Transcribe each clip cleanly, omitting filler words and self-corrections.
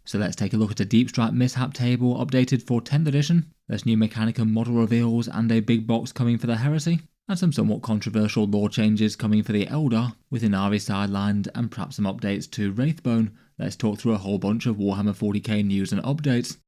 So let's take a look at a Deep Strike Mishap table updated for 10th edition. There's new Mechanicum model reveals and a big box coming for the Heresy, and some somewhat controversial lore changes coming for the Aeldari, with Inari sidelined and perhaps some updates to Wraithbone. Let's talk through a whole bunch of Warhammer 40k news and updates.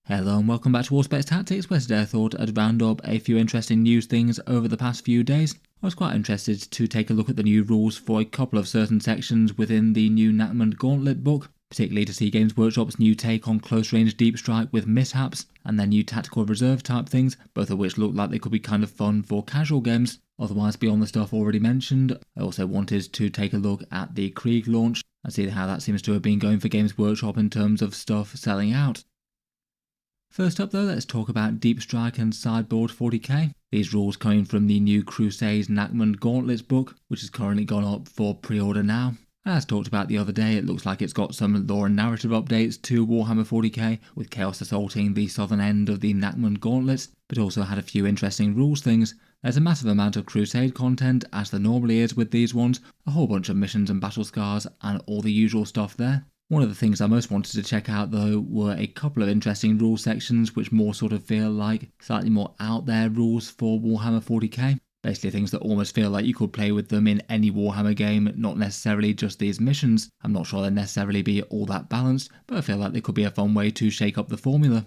Hello and welcome back to Warspec Tactics, where today I thought I'd round up a few interesting news things over the past few days. I was quite interested to take a look at the new rules for a couple of certain sections within the new Nachmund Gauntlet book, particularly to see Games Workshop's new take on close range deep strike with Mishaps, and their new tactical reserve type things, both of which look like they could be kind of fun for casual games. Otherwise, beyond the stuff already mentioned, I also wanted to take a look at the Krieg launch and see how that seems to have been going for Games Workshop in terms of stuff selling out. First up though, let's talk about Deep Strike and Sideboard 40k. These rules coming from the new Crusade Nachmund Gauntlets book, which has currently gone up for pre-order now. As talked about the other day, it looks like it's got some lore and narrative updates to Warhammer 40k, with Chaos assaulting the southern end of the Nachmund Gauntlets, but also had a few interesting rules things. There's a massive amount of Crusade content, as there normally is with these ones, a whole bunch of missions and battle scars, and all the usual stuff there. One of the things I most wanted to check out though were a couple of interesting rule sections which more sort of feel like slightly more out there rules for Warhammer 40k. Basically things that almost feel like you could play with them in any Warhammer game, not necessarily just these missions. I'm not sure they'll necessarily be all that balanced, but I feel like they could be a fun way to shake up the formula.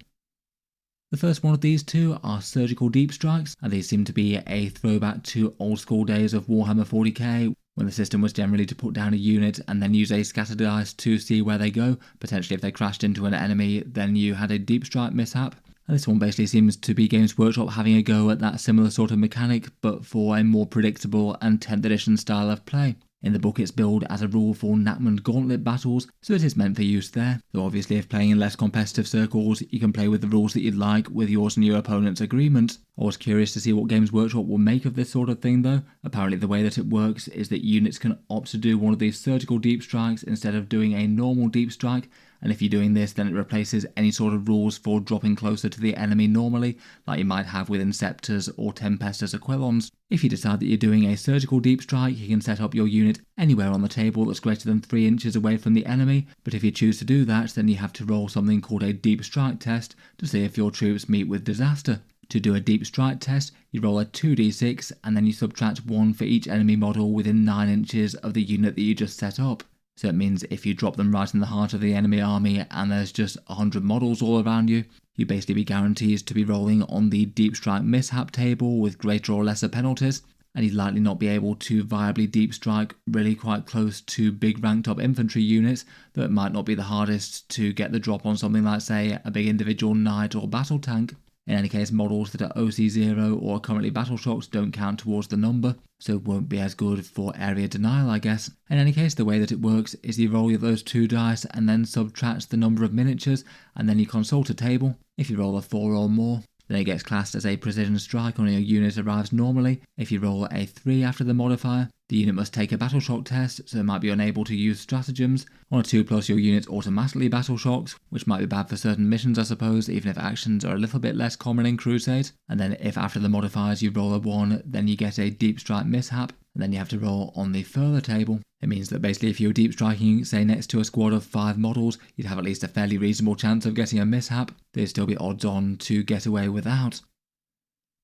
The first one of these two are surgical deep strikes, and these seem to be a throwback to old school days of Warhammer 40k, when the system was generally to put down a unit and then use a scatter dice to see where they go. Potentially if they crashed into an enemy, then you had a deep strike mishap. And this one basically seems to be Games Workshop having a go at that similar sort of mechanic, but for a more predictable and 10th edition style of play. In the book it's billed as a rule for Nachmund Gauntlet battles, so it is meant for use there. Though obviously if playing in less competitive circles, you can play with the rules that you'd like with yours and your opponent's agreement. I was curious to see what Games Workshop will make of this sort of thing though. Apparently the way that it works is that units can opt to do one of these surgical deep strikes instead of doing a normal deep strike, and if you're doing this then it replaces any sort of rules for dropping closer to the enemy normally, like you might have with Inceptors or Tempestors or Quellons. If you decide that you're doing a surgical deep strike, you can set up your unit anywhere on the table that's greater than 3 inches away from the enemy, but if you choose to do that then you have to roll something called a deep strike test to see if your troops meet with disaster. To do a deep strike test, you roll a 2d6 and then you subtract 1 for each enemy model within 9 inches of the unit that you just set up. So it means if you drop them right in the heart of the enemy army and there's just 100 models all around you, you basically be guaranteed to be rolling on the deep strike mishap table with greater or lesser penalties, and you'd likely not be able to viably deep strike really quite close to big ranked up infantry units that might not be the hardest to get the drop on something like say a big individual knight or battle tank. In any case, models that are OC0 or currently battle shocked don't count towards the number, so it won't be as good for area denial I guess. In any case, the way that it works is you roll those 2 dice and then subtract the number of miniatures, and then you consult a table. If you roll a 4 or more, then it gets classed as a precision strike on your unit arrives normally. If you roll a 3 after the modifier, the unit must take a battle shock test, so it might be unable to use stratagems. On a 2+, your unit automatically battle shocks, which might be bad for certain missions I suppose, even if actions are a little bit less common in Crusade. And then if after the modifiers you roll a 1, then you get a deep strike mishap, and then you have to roll on the further table. It means that basically if you were deep striking, say next to a squad of 5 models, you'd have at least a fairly reasonable chance of getting a mishap. There'd still be odds on to get away without.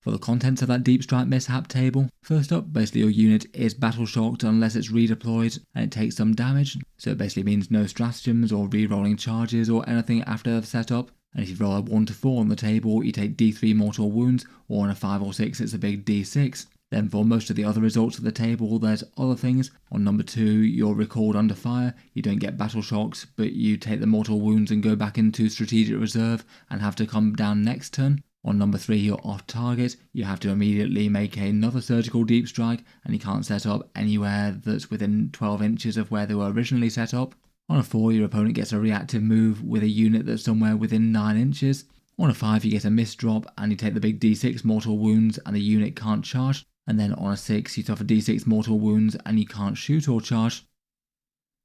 For the contents of that deep strike mishap table, first up, basically your unit is battle shocked unless it's redeployed and it takes some damage, so it basically means no stratagems or re-rolling charges or anything after they've set up. And if you roll a 1 to 4 on the table, you take D3 mortal wounds, or on a 5 or 6 it's a big D6. Then for most of the other results of the table, there's other things. On number 2, you're recalled under fire, you don't get battle shocks, but you take the mortal wounds and go back into strategic reserve and have to come down next turn. On number 3, you're off target, you have to immediately make another surgical deep strike, and you can't set up anywhere that's within 12 inches of where they were originally set up. On a 4, your opponent gets a reactive move with a unit that's somewhere within 9 inches. On a 5, you get a miss drop and you take the big D6 mortal wounds and the unit can't charge. And then on a 6, you suffer D6 mortal wounds and you can't shoot or charge.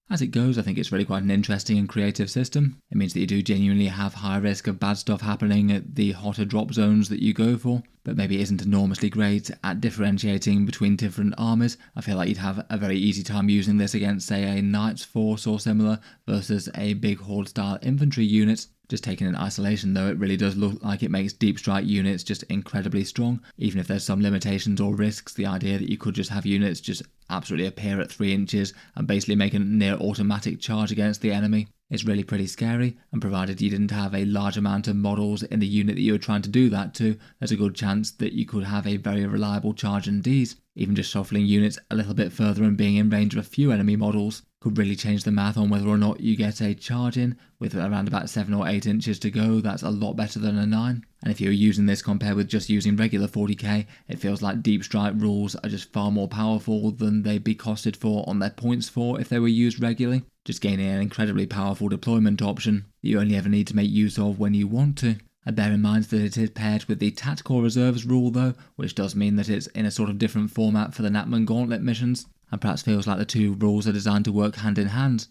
As it goes, I think it's really quite an interesting and creative system. It means that you do genuinely have high risk of bad stuff happening at the hotter drop zones that you go for, but maybe isn't enormously great at differentiating between different armies. I feel like you'd have a very easy time using this against, say, a Knight's Force or similar versus a big horde style infantry unit. Just taken in isolation though, it really does look like it makes deep strike units just incredibly strong. Even if there's some limitations or risks, the idea that you could just have units just absolutely appear at 3 inches and basically make a near automatic charge against the enemy is really pretty scary, and provided you didn't have a large amount of models in the unit that you were trying to do that to, there's a good chance that you could have a very reliable charge indeed. Even just shuffling units a little bit further and being in range of a few enemy models could really change the math on whether or not you get a charge in. With around about 7 or 8 inches to go, that's a lot better than a 9. And if you're using this compared with just using regular 40k, it feels like deep strike rules are just far more powerful than they'd be costed for on their points for if they were used regularly, just gaining an incredibly powerful deployment option that you only ever need to make use of when you want to. And bear in mind that it is paired with the Tactical Reserves rule though, which does mean that it's in a sort of different format for the Natman Gauntlet missions, and perhaps feels like the two rules are designed to work hand in hand.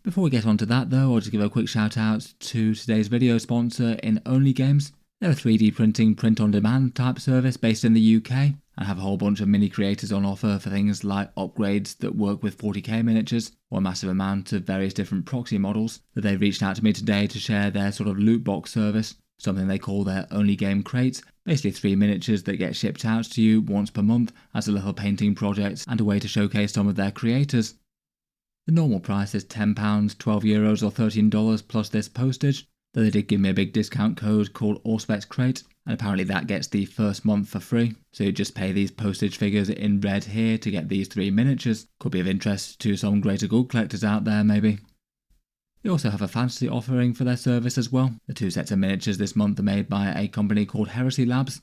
Before we get on to that though, I'll just give a quick shout out to today's video sponsor in Only Games. They're a 3D printing print-on-demand type service based in the UK, and have a whole bunch of mini creators on offer for things like upgrades that work with 40k miniatures, or a massive amount of various different proxy models. That they've reached out to me today to share their sort of loot box service, something they call their Only Game Crates, basically 3 miniatures that get shipped out to you once per month as a little painting project and a way to showcase some of their creators. The normal price is £10, €12 or $13 plus this postage, though they did give me a big discount code called Auspex Crate, and apparently that gets the first month for free, so you just pay these postage figures in red here to get these 3 miniatures. Could be of interest to some greater good collectors out there maybe. They also have a fantasy offering for their service as well. The 2 sets of miniatures this month are made by a company called Heresy Labs.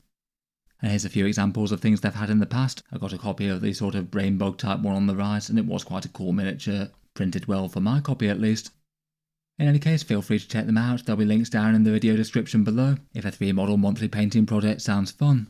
And here's a few examples of things they've had in the past. I got a copy of the sort of brain bug type one on the right, and it was quite a cool miniature, printed well for my copy at least. In any case, feel free to check them out, there'll be links down in the video description below if a 3 model monthly painting project sounds fun.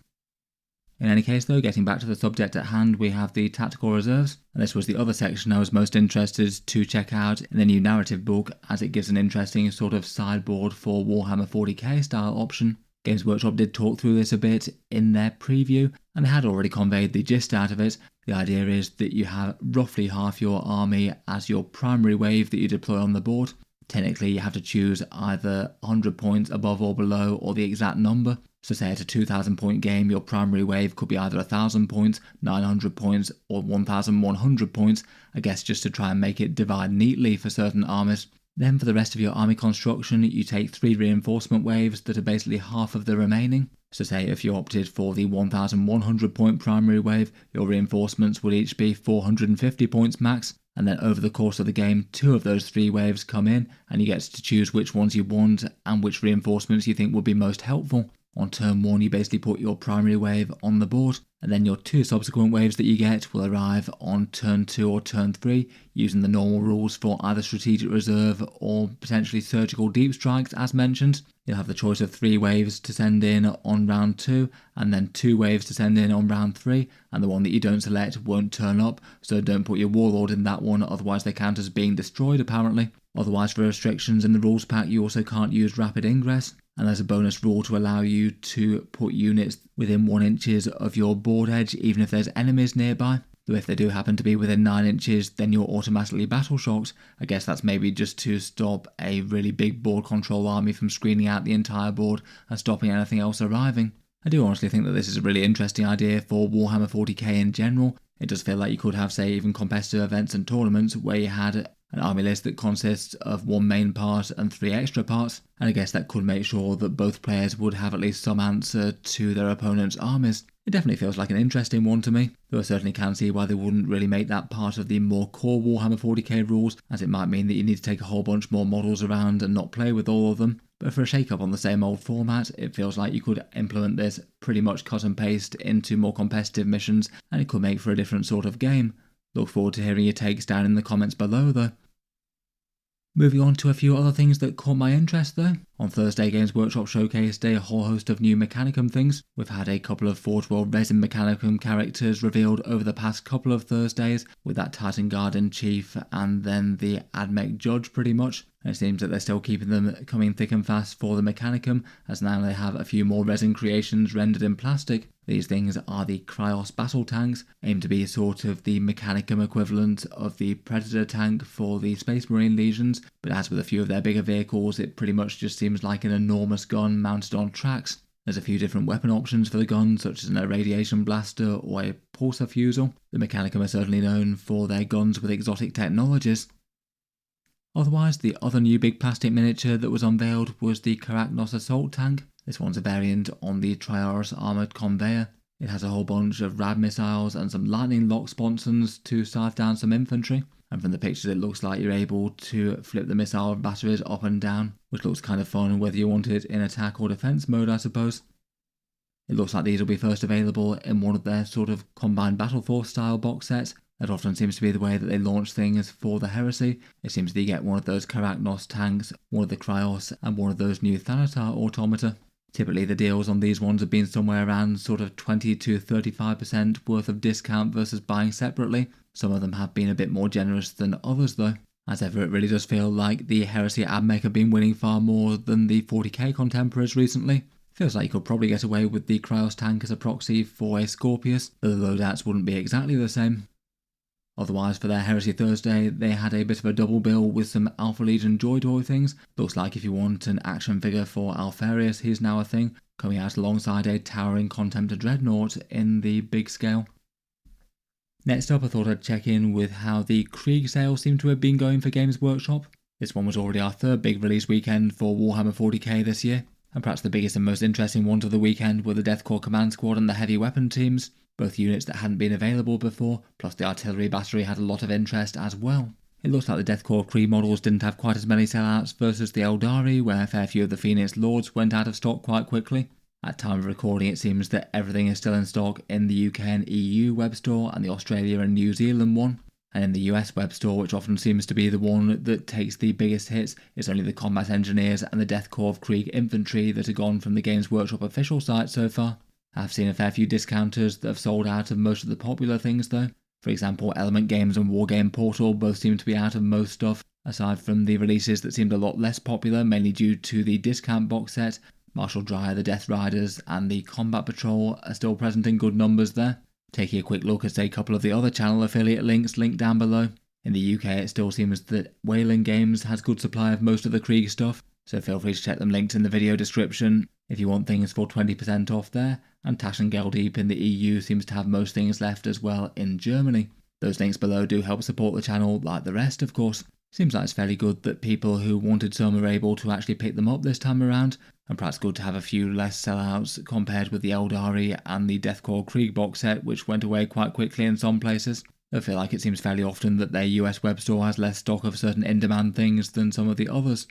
In any case though, getting back to the subject at hand, we have the Tactical Reserves, and this was the other section I was most interested to check out in the new narrative book, as it gives an interesting sort of sideboard for Warhammer 40k style option. Games Workshop did talk through this a bit in their preview, and they had already conveyed the gist out of it. The idea is that you have roughly half your army as your primary wave that you deploy on the board. Technically you have to choose either 100 points above or below, or the exact number. So say at a 2,000 point game, your primary wave could be either 1,000 points, 900 points, or 1,100 points, I guess just to try and make it divide neatly for certain armies. Then for the rest of your army construction, you take 3 reinforcement waves that are basically half of the remaining. So say if you opted for the 1,100 point primary wave, your reinforcements would each be 450 points max, and then over the course of the game, 2 of those 3 waves come in, and you get to choose which ones you want and which reinforcements you think would be most helpful. On turn 1 you basically put your primary wave on the board, and then your 2 subsequent waves that you get will arrive on turn 2 or turn 3 using the normal rules for either strategic reserve or potentially surgical deep strikes as mentioned. You'll have the choice of 3 waves to send in on round 2 and then 2 waves to send in on round 3, and the one that you don't select won't turn up, so don't put your warlord in that one, otherwise they count as being destroyed apparently. Otherwise, for restrictions in the rules pack, you also can't use rapid ingress, and there's a bonus rule to allow you to put units within 1 inches of your board edge even if there's enemies nearby. Though if they do happen to be within 9 inches, then you're automatically battle shocked. I guess that's maybe just to stop a really big board control army from screening out the entire board and stopping anything else arriving. I do honestly think that this is a really interesting idea for Warhammer 40k in general. It does feel like you could have, say, even competitive events and tournaments where you had an army list that consists of 1 main part and 3 extra parts, and I guess that could make sure that both players would have at least some answer to their opponent's armies. It definitely feels like an interesting one to me, though I certainly can see why they wouldn't really make that part of the more core Warhammer 40k rules, as it might mean that you need to take a whole bunch more models around and not play with all of them. But for a shake-up on the same old format, it feels like you could implement this pretty much cut and paste into more competitive missions, and it could make for a different sort of game. Look forward to hearing your takes down in the comments below though. Moving on to a few other things that caught my interest though. On Thursday, Games Workshop showcased a whole host of new Mechanicum things. We've had a couple of Forge World resin Mechanicum characters revealed over the past couple of Thursdays, with that Titan Guardian Chief and then the Admech Judge pretty much. And it seems that they're still keeping them coming thick and fast for the Mechanicum, as now they have a few more resin creations rendered in plastic. These things are the Cryos battle tanks, aimed to be sort of the Mechanicum equivalent of the Predator tank for the Space Marine Legions, but as with a few of their bigger vehicles, it pretty much just seems like an enormous gun mounted on tracks. There's a few different weapon options for the gun, such as an irradiation blaster or a pulsar fusel. The Mechanicum are certainly known for their guns with exotic technologies. Otherwise, the other new big plastic miniature that was unveiled was the Karachnos Assault Tank. This one's a variant on the Triaris armoured conveyor. It has a whole bunch of rad missiles and some lightning lock sponsons to scythe down some infantry. And from the pictures it looks like you're able to flip the missile batteries up and down, which looks kind of fun whether you want it in attack or defense mode, I suppose. It looks like these will be first available in one of their sort of combined battle force style box sets. That often seems to be the way that they launch things for the Heresy. It seems that you get one of those Karachnos tanks, one of the Cryos, and one of those new Thanatar automata. Typically the deals on these ones have been somewhere around sort of 20 to 35% worth of discount versus buying separately. Some of them have been a bit more generous than others though. As ever, it really does feel like the Heresy Admech have been winning far more than the 40k contemporaries recently. Feels like you could probably get away with the Cryos tank as a proxy for a Scorpius, though the loadouts wouldn't be exactly the same. Otherwise, for their Heresy Thursday, they had a bit of a double bill with some Alpha Legion Joy Toy things. Looks like if you want an action figure for Alpharius, he's now a thing, coming out alongside a towering Contemptor Dreadnought in the big scale. Next up, I thought I'd check in with how the Krieg sale seemed to have been going for Games Workshop. This one was already our third big release weekend for Warhammer 40k this year, and perhaps the biggest and most interesting ones of the weekend were the Death Corps Command Squad and the Heavy Weapon teams. Both units that hadn't been available before, plus the artillery battery had a lot of interest as well. It looks like the Death Corps Krieg models didn't have quite as many sellouts versus the Aeldari, where a fair few of the Phoenix Lords went out of stock quite quickly. At time of recording, it seems that everything is still in stock in the UK and EU web store and the Australia and New Zealand one. And in the US web store, which often seems to be the one that takes the biggest hits, it's only the Combat Engineers and the Death Corps of Krieg Infantry that are gone from the Games Workshop official site so far. I've seen a fair few discounters that have sold out of most of the popular things though. For example, Element Games and Wargame Portal both seem to be out of most stuff, aside from the releases that seemed a lot less popular, mainly due to the discount box set. Marshall Dreyer, the Death Riders, and the Combat Patrol are still present in good numbers there. Taking a quick look at a couple of the other channel affiliate links linked down below. In the UK, it still seems that Whaling Games has good supply of most of the Krieg stuff, so feel free to check them linked in the video description if you want things for 20% off there, and Tash and Geldeep in the EU seems to have most things left as well in Germany. Those links below do help support the channel like the rest, of course. Seems like it's fairly good that people who wanted some are able to actually pick them up this time around, and perhaps good to have a few less sellouts compared with the Aeldari and the Death Corps Krieg box set, which went away quite quickly in some places. I feel like it seems fairly often that their US web store has less stock of certain in-demand things than some of the others.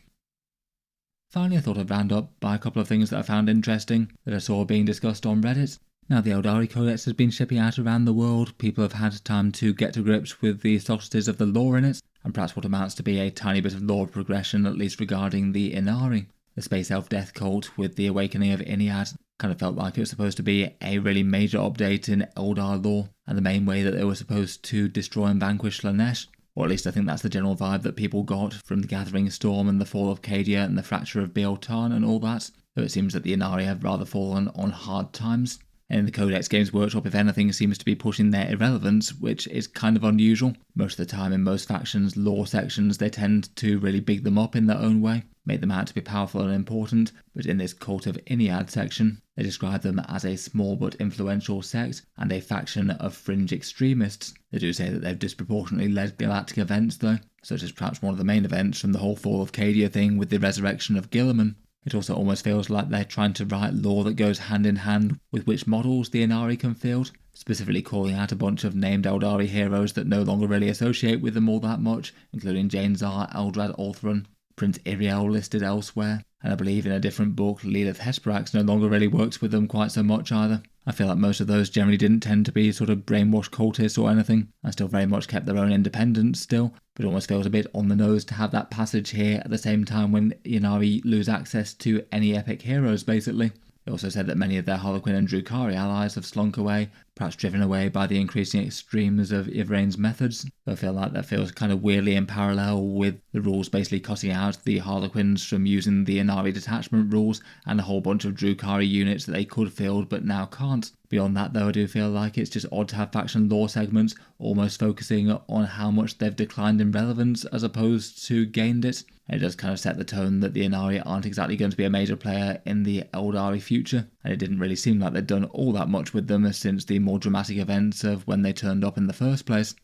Finally, I thought I'd round up by a couple of things that I found interesting that I saw being discussed on Reddit. Now the Aeldari Codex has been shipping out around the world, people have had time to get to grips with the subtleties of the lore in it, and perhaps what amounts to be a tiny bit of lore progression, at least regarding the Inari. The Space Elf Death Cult with the Awakening of Iniad kind of felt like it was supposed to be a really major update in Eldar lore, and the main way that they were supposed to destroy and vanquish Slanesh. Or at least I think that's the general vibe that people got from the Gathering Storm and the fall of Cadia and the fracture of Bealtan and all that, though it seems that the Inari have rather fallen on hard times. And in the Codex Games Workshop, if anything, seems to be pushing their irrelevance, which is kind of unusual. Most of the time in most factions' lore sections, they tend to really big them up in their own way, make them out to be powerful and important, but in this Cult of Iniad section, they describe them as a small but influential sect and a faction of fringe extremists. They do say that they've disproportionately led galactic events though, such as perhaps one of the main events from the whole Fall of Cadia thing with the resurrection of Guilliman. It also almost feels like they're trying to write lore that goes hand in hand with which models the Inari can field, specifically calling out a bunch of named Aeldari heroes that no longer really associate with them all that much, including Jane Zar, Eldrad Ulthran, Prince Iriel listed elsewhere, and I believe in a different book, Lilith Hesperax no longer really works with them quite so much either. I feel like most of those generally didn't tend to be sort of brainwashed cultists or anything, and still very much kept their own independence still, but it almost feels a bit on the nose to have that passage here at the same time when Aeldari lose access to any epic heroes basically. It also said that many of their Harlequin and Drukhari allies have slunk away, perhaps driven away by the increasing extremes of Yvrain's methods. So I feel like that feels kind of weirdly in parallel with the rules basically cutting out the Harlequins from using the Inari detachment rules and a whole bunch of Drukhari units that they could field but now can't. Beyond that though, I do feel like it's just odd to have faction lore segments almost focusing on how much they've declined in relevance as opposed to gained it. It does kind of set the tone that the Inari aren't exactly going to be a major player in the Aeldari future, and it didn't really seem like they'd done all that much with them since the more dramatic events of when they turned up in the first place.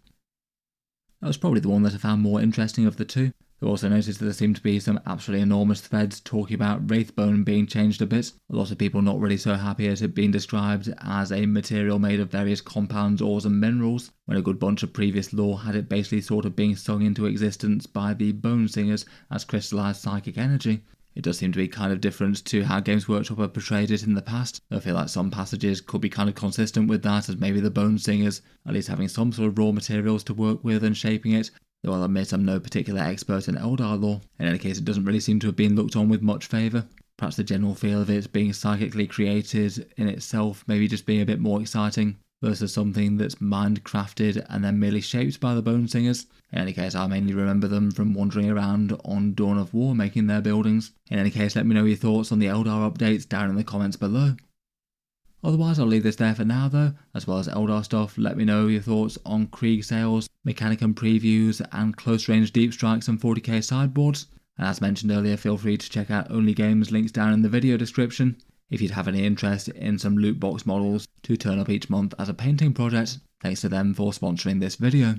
That was probably the one that I found more interesting of the two. I also noticed that there seemed to be some absolutely enormous threads talking about Wraithbone being changed a bit. A lot of people not really so happy at it being described as a material made of various compounds, ores and minerals, when a good bunch of previous lore had it basically sort of being sung into existence by the Bone Singers as crystallized psychic energy. It does seem to be kind of different to how Games Workshop have portrayed it in the past. I feel like some passages could be kind of consistent with that, as maybe the Bone Singers at least having some sort of raw materials to work with and shaping it, though I'll admit I'm no particular expert in Eldar lore. In any case, it doesn't really seem to have been looked on with much favour. Perhaps the general feel of it being psychically created in itself maybe just being a bit more exciting versus something that's mind-crafted and then merely shaped by the Bone Singers. In any case, I mainly remember them from wandering around on Dawn of War making their buildings. In any case, let me know your thoughts on the Eldar updates down in the comments below. Otherwise, I'll leave this there for now though. As well as Eldar stuff, let me know your thoughts on Krieg sales, Mechanicum previews, and close range deep strikes and 40k sideboards. And as mentioned earlier, feel free to check out Only Games links down in the video description if you'd have any interest in some loot box models to turn up each month as a painting project. Thanks to them for sponsoring this video.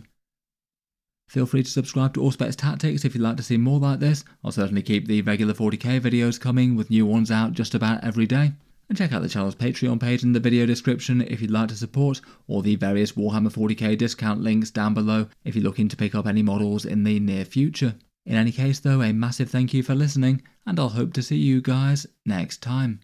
Feel free to subscribe to Auspex Tactics if you'd like to see more like this. I'll certainly keep the regular 40k videos coming with new ones out just about every day. And check out the channel's Patreon page in the video description if you'd like to support, or the various Warhammer 40k discount links down below if you're looking to pick up any models in the near future. In any case though, a massive thank you for listening, and I'll hope to see you guys next time.